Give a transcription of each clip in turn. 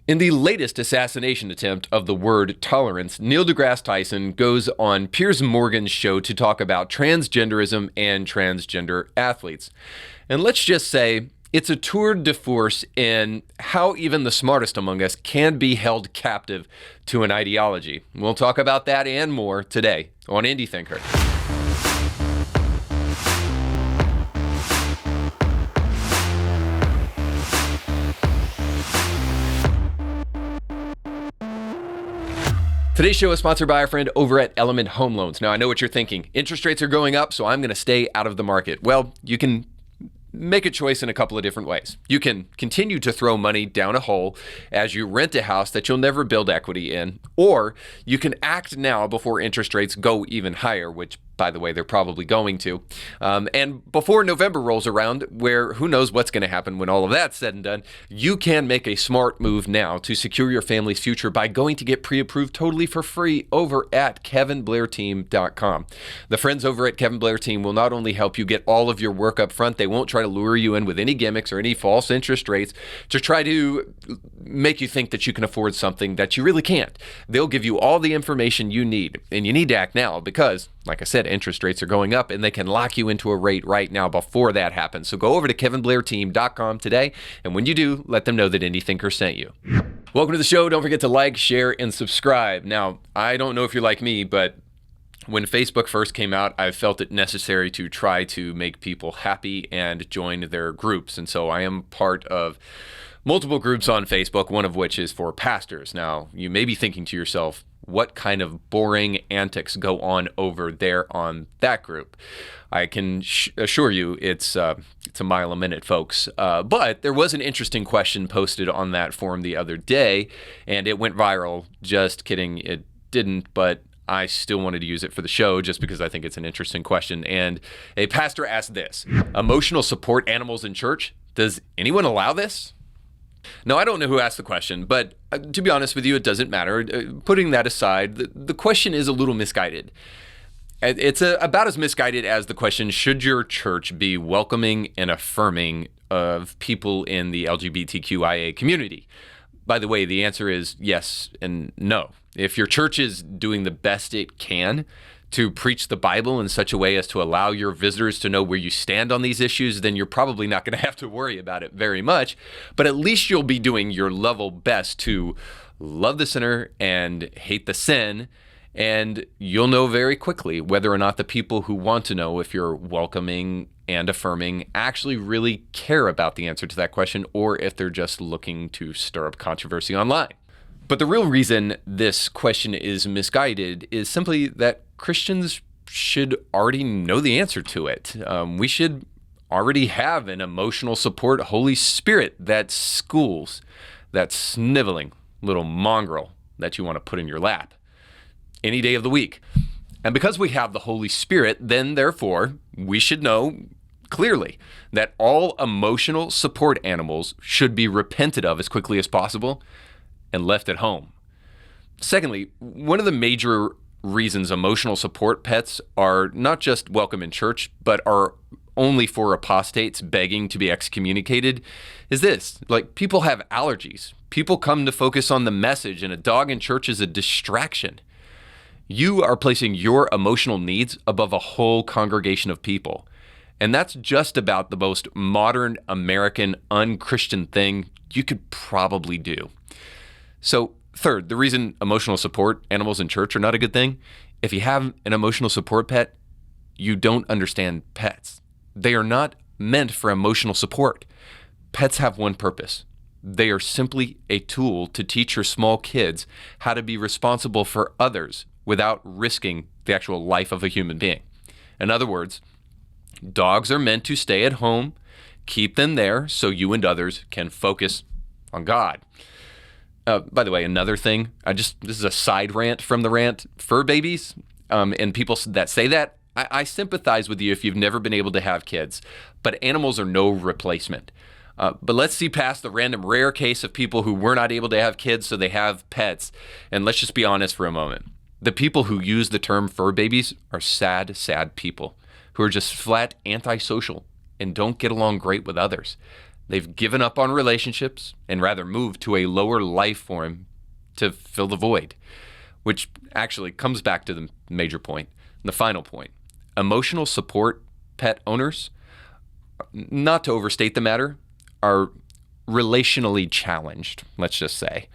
In the latest assassination attempt of the word tolerance, Neil deGrasse Tyson goes on Piers Morgan's show to talk about transgenderism and transgender athletes. And let's just say it's a tour de force in how even the smartest among us can be held captive to an ideology. We'll talk about that and more today on Indie Thinker. Today's show is sponsored by our friend over at Element Home Loans. Now, I know what you're thinking. Interest rates are going up, so I'm going to stay out of the market. Well, you can make a choice in a couple of different ways. You can continue to throw money down a hole as you rent a house that you'll never build equity in, or you can act now before interest rates go even higher, which, by the way, they're probably going to. And before November rolls around, where who knows what's going to happen when all of that's said and done, you can make a smart move now to secure your family's future by going to get pre-approved totally for free over at KevinBlairTeam.com. The friends over at Kevin Blair Team will not only help you get all of your work up front, they won't try to lure you in with any gimmicks or any false interest rates to try to make you think that you can afford something that you really can't. They'll give you all the information you need, and you need to act now because, like I said, interest rates are going up and they can lock you into a rate right now before that happens. So go over to KevinBlairTeam.com today, and when you do, let them know that Indie Thinker sent you. Welcome to the show. Don't forget to like, share, and subscribe. Now, I don't know if you're like me, but when Facebook first came out, I felt it necessary to try to make people happy and join their groups. And so I am part of multiple groups on Facebook, one of which is for pastors. Now, you may be thinking to yourself, what kind of boring antics go on over there on that group? I can assure you it's a mile a minute, folks. But there was an interesting question posted on that forum the other day, and it went viral. Just kidding, it didn't, but I still wanted to use it for the show just because I think it's an interesting question. And a pastor asked this: emotional support animals in church, does anyone allow this? Now, I don't know who asked the question, but to be honest with you, it doesn't matter. Putting that aside, the question is a little misguided. It's about as misguided as the question, should your church be welcoming and affirming of people in the LGBTQIA community? By the way, the answer is yes and no. If your church is doing the best it can to preach the Bible in such a way as to allow your visitors to know where you stand on these issues, then you're probably not going to have to worry about it very much. But at least you'll be doing your level best to love the sinner and hate the sin. And you'll know very quickly whether or not the people who want to know if you're welcoming and affirming actually really care about the answer to that question, or if they're just looking to stir up controversy online. But the real reason this question is misguided is simply that Christians should already know the answer to it. We should already have an emotional support Holy Spirit that schools that sniveling little mongrel that you want to put in your lap any day of the week. And because we have the Holy Spirit, then therefore we should know clearly that all emotional support animals should be repented of as quickly as possible and left at home. Secondly, one of the major reasons emotional support pets are not just welcome in church, but are only for apostates begging to be excommunicated is this: like, people have allergies. People come to focus on the message, and a dog in church is a distraction. You are placing your emotional needs above a whole congregation of people. And that's just about the most modern American unchristian thing you could probably do. So third, the reason emotional support animals in church are not a good thing: if you have an emotional support pet, you don't understand pets. They are not meant for emotional support. Pets have one purpose. They are simply a tool to teach your small kids how to be responsible for others without risking the actual life of a human being. In other words, dogs are meant to stay at home, keep them there so you and others can focus on God. By the way, another thing, this is a side rant from the rant, fur babies, and people that say that, I sympathize with you if you've never been able to have kids, but animals are no replacement. But let's see past the random rare case of people who were not able to have kids, so they have pets. And let's just be honest for a moment. The people who use the term fur babies are sad, sad people who are just flat antisocial and don't get along great with others. They've given up on relationships and rather moved to a lower life form to fill the void, which actually comes back to the major point, the final point. Emotional support pet owners, not to overstate the matter, are relationally challenged, let's just say.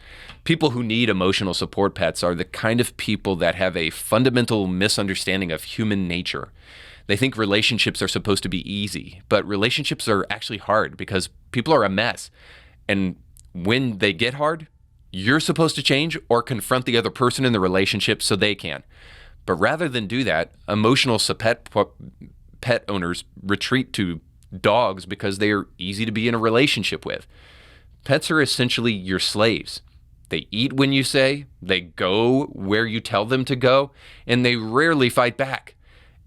People who need emotional support pets are the kind of people that have a fundamental misunderstanding of human nature. They think relationships are supposed to be easy, but relationships are actually hard because people are a mess. And when they get hard, you're supposed to change or confront the other person in the relationship so they can. But rather than do that, emotional pet owners retreat to dogs because they are easy to be in a relationship with. Pets are essentially your slaves. They eat when you say, they go where you tell them to go, and they rarely fight back.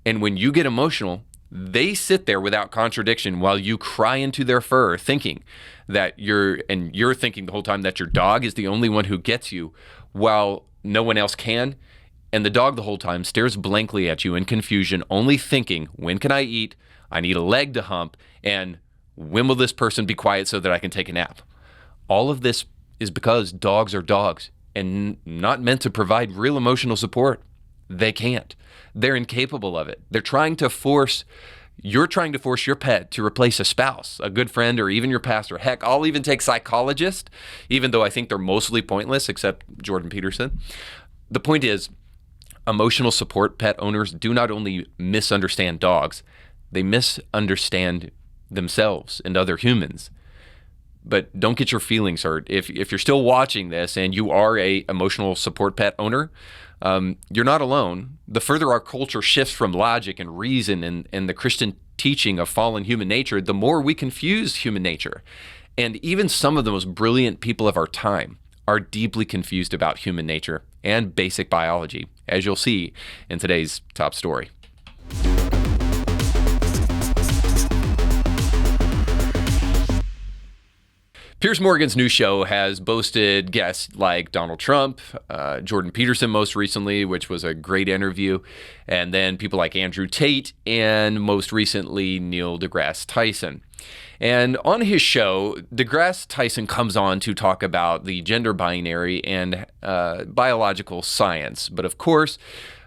And when you get emotional, they sit there without contradiction while you cry into their fur, thinking that you're thinking the whole time that your dog is the only one who gets you while no one else can. And the dog the whole time stares blankly at you in confusion, only thinking, when can I eat? I need a leg to hump. And when will this person be quiet so that I can take a nap? All of this is because dogs are dogs and not meant to provide real emotional support. They can't. They're incapable of it. You're trying to force your pet to replace a spouse, a good friend, or even your pastor. Heck, I'll even take psychologists, even though I think they're mostly pointless, except Jordan Peterson. The point is, emotional support pet owners do not only misunderstand dogs, they misunderstand themselves and other humans. But don't get your feelings hurt. If you're still watching this and you are a emotional support pet owner, you're not alone. The further our culture shifts from logic and reason and the Christian teaching of fallen human nature, the more we confuse human nature. And even some of the most brilliant people of our time are deeply confused about human nature and basic biology, as you'll see in today's top story. Piers Morgan's new show has boasted guests like Donald Trump, Jordan Peterson most recently, which was a great interview, and then people like Andrew Tate, and most recently Neil deGrasse Tyson. And on his show, DeGrasse Tyson comes on to talk about the gender binary and biological science. But of course,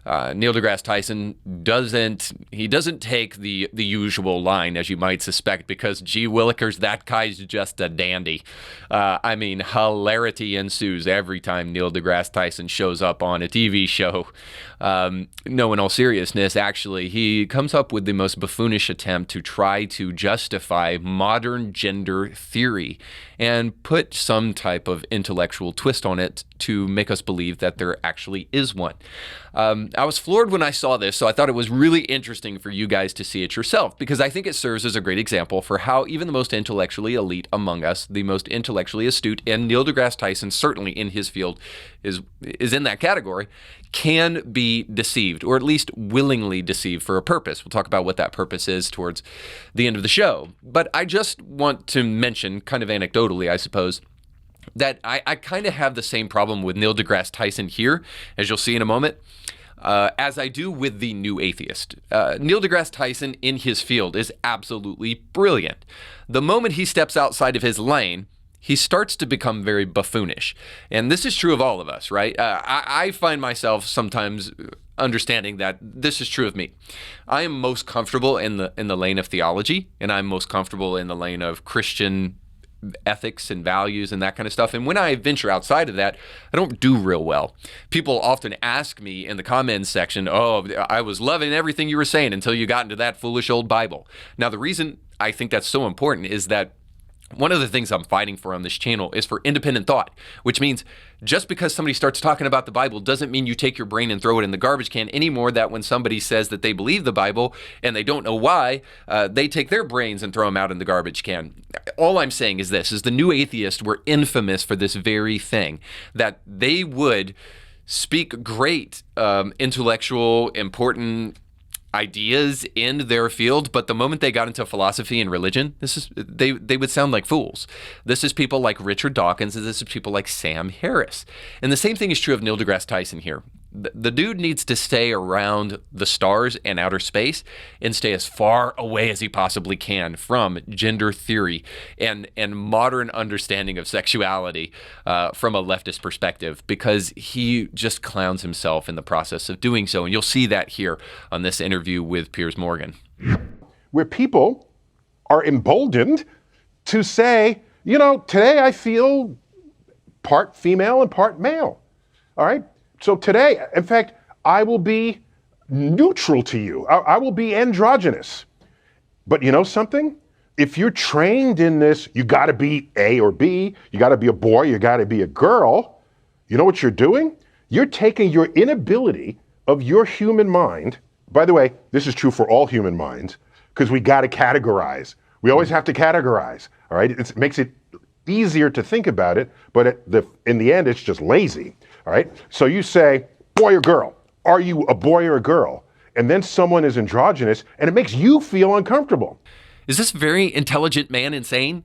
Neil deGrasse Tyson doesn't take the usual line, as you might suspect, because gee willikers, that guy's just a dandy. I mean, hilarity ensues every time Neil deGrasse Tyson shows up on a TV show. No, in all seriousness, actually, he comes up with the most buffoonish attempt to try to justify modern gender theory and put some type of intellectual twist on it to make us believe that there actually is one. I was floored when I saw this, so I thought it was really interesting for you guys to see it yourself, because I think it serves as a great example for how even the most intellectually elite among us, the most intellectually astute, and Neil deGrasse Tyson, certainly in his field, is in that category, can be deceived, or at least willingly deceived for a purpose. We'll talk about what that purpose is towards the end of the show. But I just want to mention, kind of anecdotally, I suppose, that I kind of have the same problem with Neil deGrasse Tyson here, as you'll see in a moment, as I do with the New Atheist. Neil deGrasse Tyson in his field is absolutely brilliant. The moment he steps outside of his lane, he starts to become very buffoonish. And this is true of all of us, right? I find myself sometimes understanding that this is true of me. I am most comfortable in the lane of theology, and I'm most comfortable in the lane of Christian ethics and values and that kind of stuff. And when I venture outside of that, I don't do real well. People often ask me in the comments section, oh, I was loving everything you were saying until you got into that foolish old Bible. Now, the reason I think that's so important is that one of the things I'm fighting for on this channel is for independent thought, which means just because somebody starts talking about the Bible doesn't mean you take your brain and throw it in the garbage can anymore. That when somebody says that they believe the Bible and they don't know why, they take their brains and throw them out in the garbage can. All I'm saying is this, is the New Atheists were infamous for this very thing, that they would speak great, intellectual, important ideas in their field, but the moment they got into philosophy and religion, they would sound like fools. This is people like Richard Dawkins, and this is people like Sam Harris. And the same thing is true of Neil deGrasse Tyson here. The dude needs to stay around the stars and outer space and stay as far away as he possibly can from gender theory and modern understanding of sexuality from a leftist perspective, because he just clowns himself in the process of doing so. And you'll see that here on this interview with Piers Morgan. Where people are emboldened to say, you know, today I feel part female and part male. All right? So today, in fact, I will be neutral to you. I will be androgynous. But you know something? If you're trained in this, you got to be A or B, you got to be a boy, you got to be a girl, you know what you're doing? You're taking your inability of your human mind. By the way, this is true for all human minds, because we got to categorize. We always have to categorize, all right? It makes it easier to think about it, but in the end, it's just lazy, all right? So you say, boy or girl, are you a boy or a girl? And then someone is androgynous, and it makes you feel uncomfortable. Is this very intelligent man insane?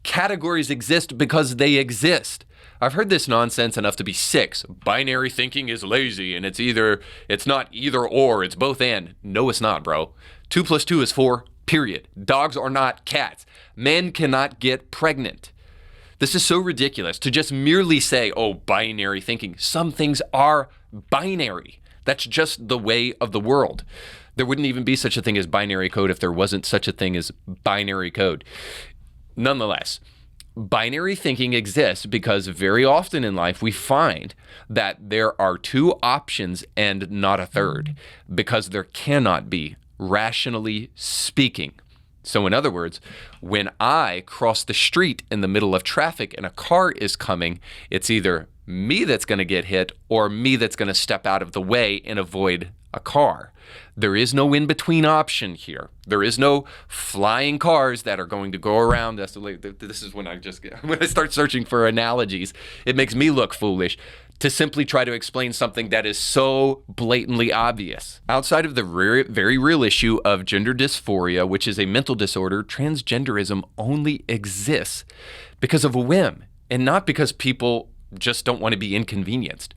Categories exist because they exist. I've heard this nonsense enough to be sick. Binary thinking is lazy, and it's not either or, it's both and. No, it's not, bro. 2 + 2 is 4, period. Dogs are not cats. Men cannot get pregnant. This is so ridiculous to just merely say, oh, binary thinking. Some things are binary. That's just the way of the world. There wouldn't even be such a thing as binary code if there wasn't such a thing as binary code. Nonetheless, binary thinking exists because very often in life we find that there are two options and not a third, because there cannot be, rationally speaking. So in other words, when I cross the street in the middle of traffic and a car is coming, it's either me that's going to get hit or me that's going to step out of the way and avoid a car. There is no in-between option here. There is no flying cars that are going to go around us. This is when when I start searching for analogies, it makes me look foolish to simply try to explain something that is so blatantly obvious. Outside of the very real issue of gender dysphoria, which is a mental disorder, transgenderism only exists because of a whim and not because people just don't want to be inconvenienced.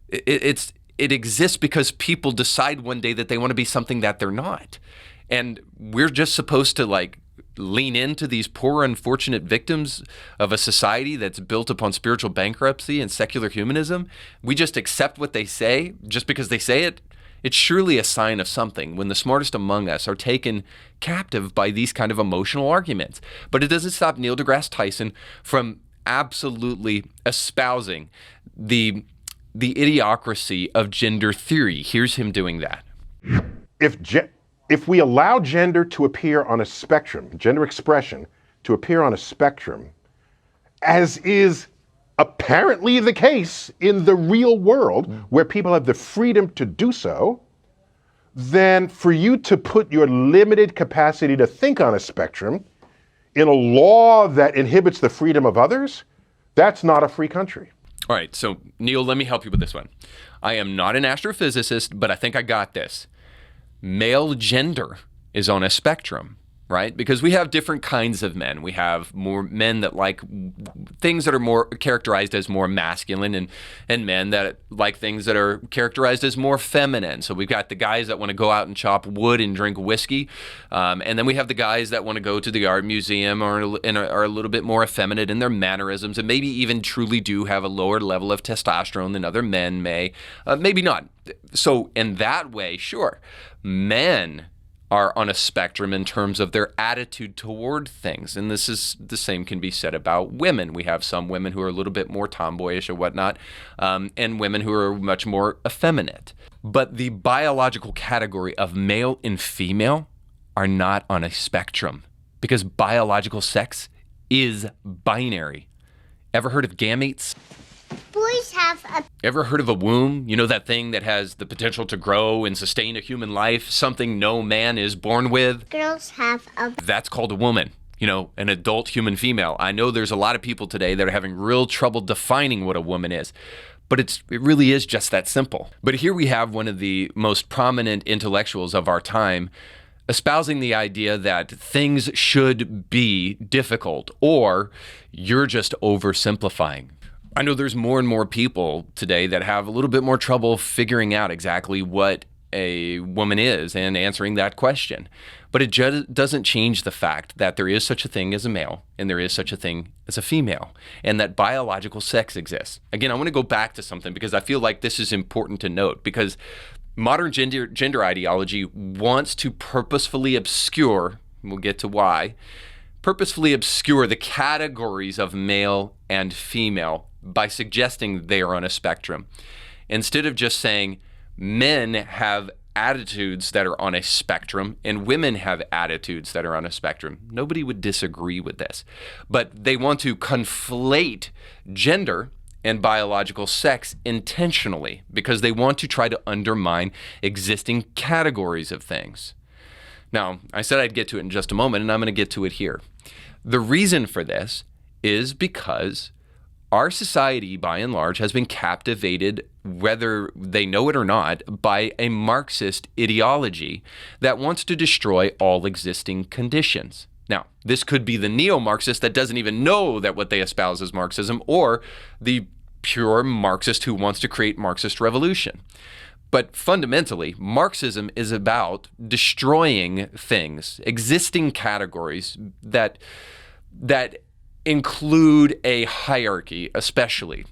It exists because people decide one day that they want to be something that they're not. And we're just supposed to lean into these poor, unfortunate victims of a society that's built upon spiritual bankruptcy and secular humanism. We just accept what they say just because they say it. It's surely a sign of something when the smartest among us are taken captive by these kind of emotional arguments. But it doesn't stop Neil deGrasse Tyson from absolutely espousing the idiocracy of gender theory. Here's him doing that. If we allow gender to appear on a spectrum, gender expression to appear on a spectrum, as is apparently the case in the real world where people have the freedom to do so, then for you to put your limited capacity to think on a spectrum in a law that inhibits the freedom of others, that's not a free country. All right, so Neil, let me help you with this one. I am not an astrophysicist, but I think I got this. Male gender is on a spectrum, right? Because we have different kinds of men. We have more men that like things that are more characterized as more masculine and men that like things that are characterized as more feminine. So we've got the guys that want to go out and chop wood and drink whiskey. And then we have the guys that want to go to the art museum and are a little bit more effeminate in their mannerisms and maybe even truly do have a lower level of testosterone than other men may. Maybe not. So in that way, sure, men are on a spectrum in terms of their attitude toward things. And this is the same can be said about women. We have some women who are a little bit more tomboyish or whatnot, and women who are much more effeminate. But the biological category of male and female are not on a spectrum because biological sex is binary. Ever heard of gametes? Boys have a... Ever heard of a womb? You know, that thing that has the potential to grow and sustain a human life, something no man is born with? Girls have a... That's called a woman. You know, an adult human female. I know there's a lot of people today that are having real trouble defining what a woman is, but it really is just that simple. But here we have one of the most prominent intellectuals of our time espousing the idea that things should be difficult or you're just oversimplifying. I know there's more and more people today that have a little bit more trouble figuring out exactly what a woman is and answering that question. But it just doesn't change the fact that there is such a thing as a male and there is such a thing as a female, and that biological sex exists. Again, I want to go back to something because I feel like this is important to note, because modern gender ideology wants to purposefully obscure, we'll get to why, purposefully obscure the categories of male and female by suggesting they are on a spectrum. Instead of just saying men have attitudes that are on a spectrum and women have attitudes that are on a spectrum, nobody would disagree with this. But they want to conflate gender and biological sex intentionally because they want to try to undermine existing categories of things. Now, I said I'd get to it in just a moment, and I'm going to get to it here. The reason for this is because our society, by and large, has been captivated, whether they know it or not, by a Marxist ideology that wants to destroy all existing conditions. Now, this could be the neo-Marxist that doesn't even know that what they espouse is Marxism, or the pure Marxist who wants to create Marxist revolution. But fundamentally, Marxism is about destroying things, existing categories that include a hierarchy, especially,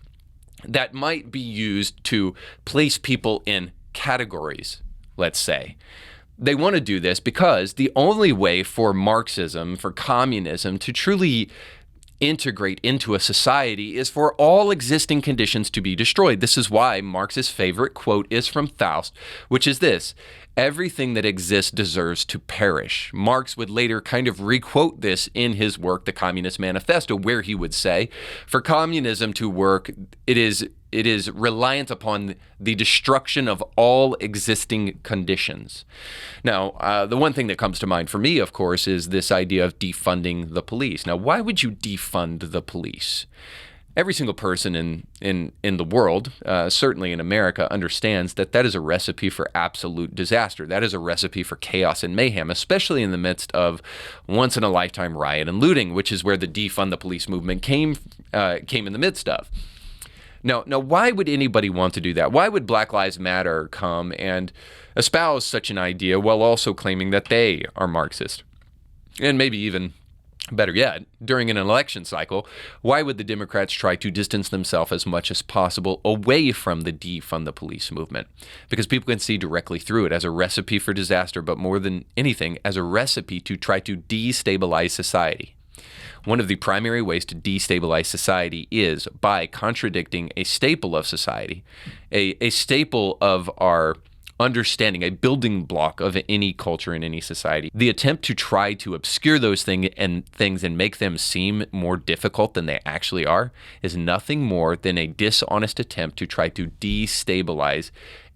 that might be used to place people in categories, let's say. They want to do this because the only way for Marxism, for communism, to truly integrate into a society is for all existing conditions to be destroyed. This is why Marx's favorite quote is from Faust, which is this: everything that exists deserves to perish. Marx would later kind of requote this in his work, The Communist Manifesto, where he would say, for communism to work, it is reliant upon the destruction of all existing conditions. Now, the one thing that comes to mind for me, of course, is this idea of defunding the police. Now, why would you defund the police? Every single person in the world, certainly in America, understands that that is a recipe for absolute disaster. That is a recipe for chaos and mayhem, especially in the midst of once-in-a-lifetime riot and looting, which is where the defund the police movement came in the midst of. Now, why would anybody want to do that? Why would Black Lives Matter come and espouse such an idea while also claiming that they are Marxist? And maybe even better yet, during an election cycle, why would the Democrats try to distance themselves as much as possible away from the defund the police movement? Because people can see directly through it as a recipe for disaster, but more than anything, as a recipe to try to destabilize society. One of the primary ways to destabilize society is by contradicting a staple of society, a staple of our understanding, a building block of any culture in any society. The attempt to try to obscure those things and make them seem more difficult than they actually are is nothing more than a dishonest attempt to try to destabilize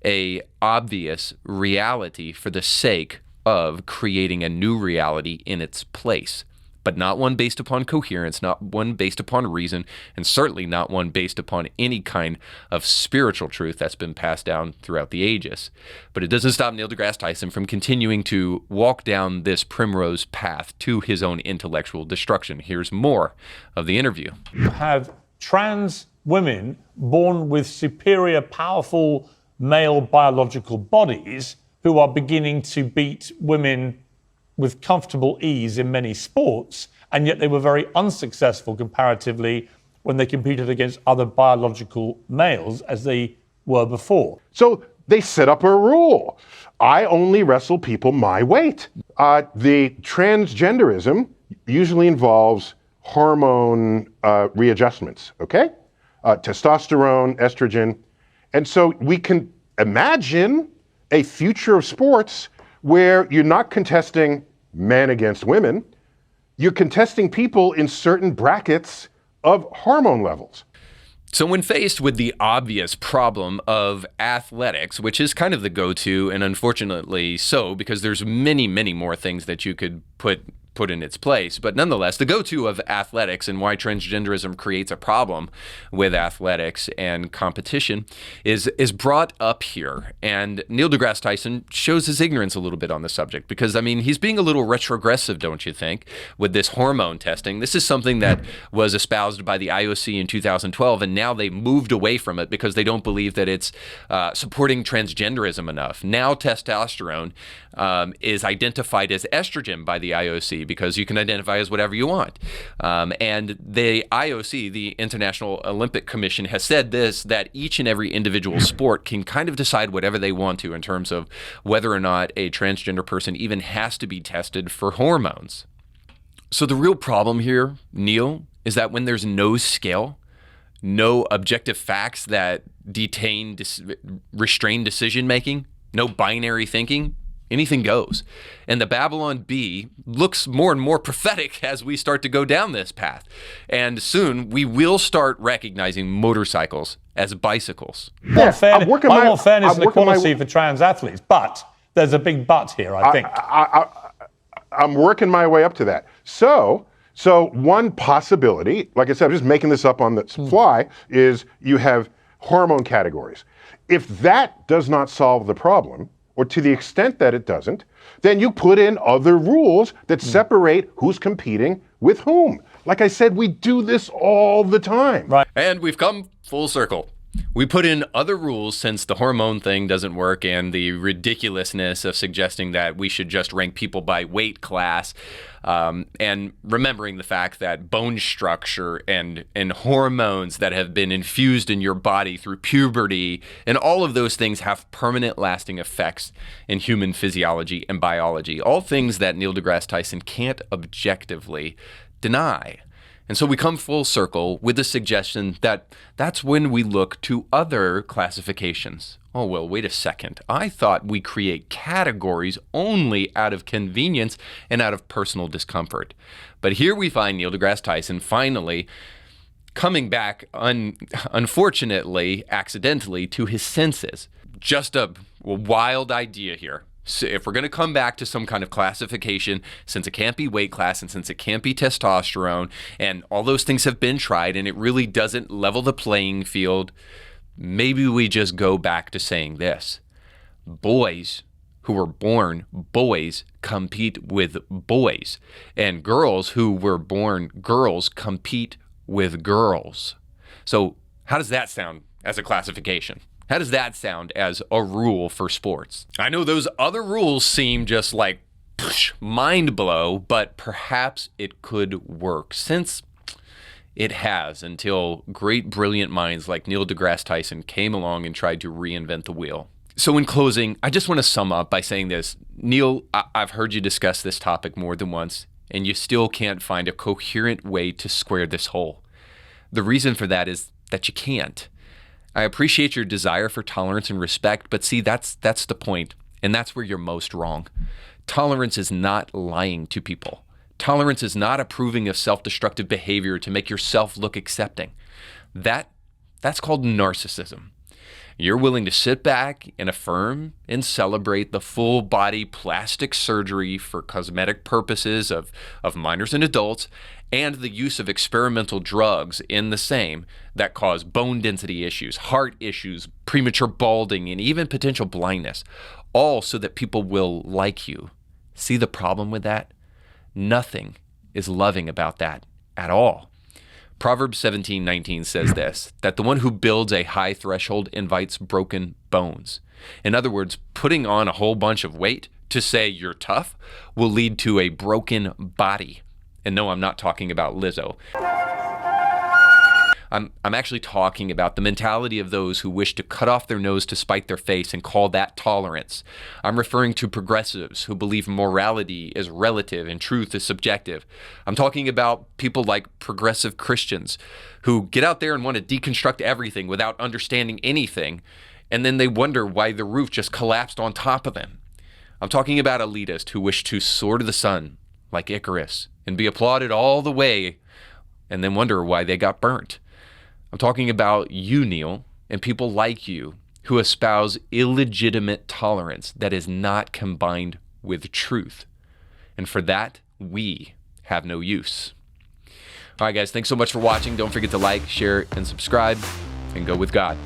a obvious reality for the sake of creating a new reality in its place. But not one based upon coherence, not one based upon reason, and certainly not one based upon any kind of spiritual truth that's been passed down throughout the ages. But it doesn't stop Neil deGrasse Tyson from continuing to walk down this primrose path to his own intellectual destruction. Here's more of the interview. You have trans women born with superior, powerful male biological bodies who are beginning to beat women with comfortable ease in many sports, and yet they were very unsuccessful comparatively when they competed against other biological males as they were before. So they set up a rule. I only wrestle people my weight. The transgenderism usually involves hormone readjustments, okay? Testosterone, estrogen. And so we can imagine a future of sports where you're not contesting men against women, you're contesting people in certain brackets of hormone levels. So when faced with the obvious problem of athletics, which is kind of the go-to, and unfortunately so, because there's many, many more things that you could put put in its place. But nonetheless, the go-to of athletics and why transgenderism creates a problem with athletics and competition is brought up here. And Neil deGrasse Tyson shows his ignorance a little bit on the subject because, I mean, he's being a little retrogressive, don't you think, with this hormone testing. This is something that was espoused by the IOC in 2012, and now they moved away from it because they don't believe that it's supporting transgenderism enough. Now testosterone is identified as estrogen by the IOC because you can identify as whatever you want. And the IOC, the International Olympic Commission, has said this, that each and every individual sport can kind of decide whatever they want to in terms of whether or not a transgender person even has to be tested for hormones. So the real problem here, Neil, is that when there's no scale, no objective facts that restrain decision-making, no binary thinking, anything goes. And the Babylon Bee looks more and more prophetic as we start to go down this path. And soon we will start recognizing motorcycles as bicycles. Yeah, I want fairness and equality for trans athletes, but there's a big but here, I think. I'm working my way up to that. So one possibility, like I said, I'm just making this up on the fly, is you have hormone categories. If that does not solve the problem, or to the extent that it doesn't, then you put in other rules that separate who's competing with whom. Like I said, we do this all the time. Right. And we've come full circle. We put in other rules since the hormone thing doesn't work, and the ridiculousness of suggesting that we should just rank people by weight class, and remembering the fact that bone structure and hormones that have been infused in your body through puberty and all of those things have permanent lasting effects in human physiology and biology, all things that Neil deGrasse Tyson can't objectively deny. And so we come full circle with the suggestion that that's when we look to other classifications. Oh, well, wait a second. I thought we create categories only out of convenience and out of personal discomfort. But here we find Neil deGrasse Tyson finally coming back, unfortunately, accidentally, to his senses. Just a wild idea here. So if we're going to come back to some kind of classification, since it can't be weight class and since it can't be testosterone, and all those things have been tried and it really doesn't level the playing field, maybe we just go back to saying this. Boys who were born boys compete with boys, and girls who were born girls compete with girls. So how does that sound as a classification? How does that sound as a rule for sports? I know those other rules seem just like mind blow, but perhaps it could work, since it has, until great brilliant minds like Neil deGrasse Tyson came along and tried to reinvent the wheel. So in closing, I just want to sum up by saying this. Neil, I've heard you discuss this topic more than once, and you still can't find a coherent way to square this hole. The reason for that is that you can't. I appreciate your desire for tolerance and respect, but see, that's the point, and that's where you're most wrong. Tolerance is not lying to people. Tolerance is not approving of self-destructive behavior to make yourself look accepting. That's called narcissism. You're willing to sit back and affirm and celebrate the full-body plastic surgery for cosmetic purposes of minors and adults, and the use of experimental drugs in the same that cause bone density issues, heart issues, premature balding, and even potential blindness, all so that people will like you. See the problem with that? Nothing is loving about that at all. Proverbs 17:19 says this, that the one who builds a high threshold invites broken bones. In other words, putting on a whole bunch of weight to say you're tough will lead to a broken body. And no, I'm not talking about Lizzo. I'm actually talking about the mentality of those who wish to cut off their nose to spite their face and call that tolerance. I'm referring to progressives who believe morality is relative and truth is subjective. I'm talking about people like progressive Christians who get out there and want to deconstruct everything without understanding anything, and then they wonder why the roof just collapsed on top of them. I'm talking about elitists who wish to soar to the sun like Icarus and be applauded all the way and then wonder why they got burnt. I'm talking about you, Neil, and people like you who espouse illegitimate tolerance that is not combined with truth. And for that, we have no use. All right, guys, thanks so much for watching. Don't forget to like, share, and subscribe, and go with God.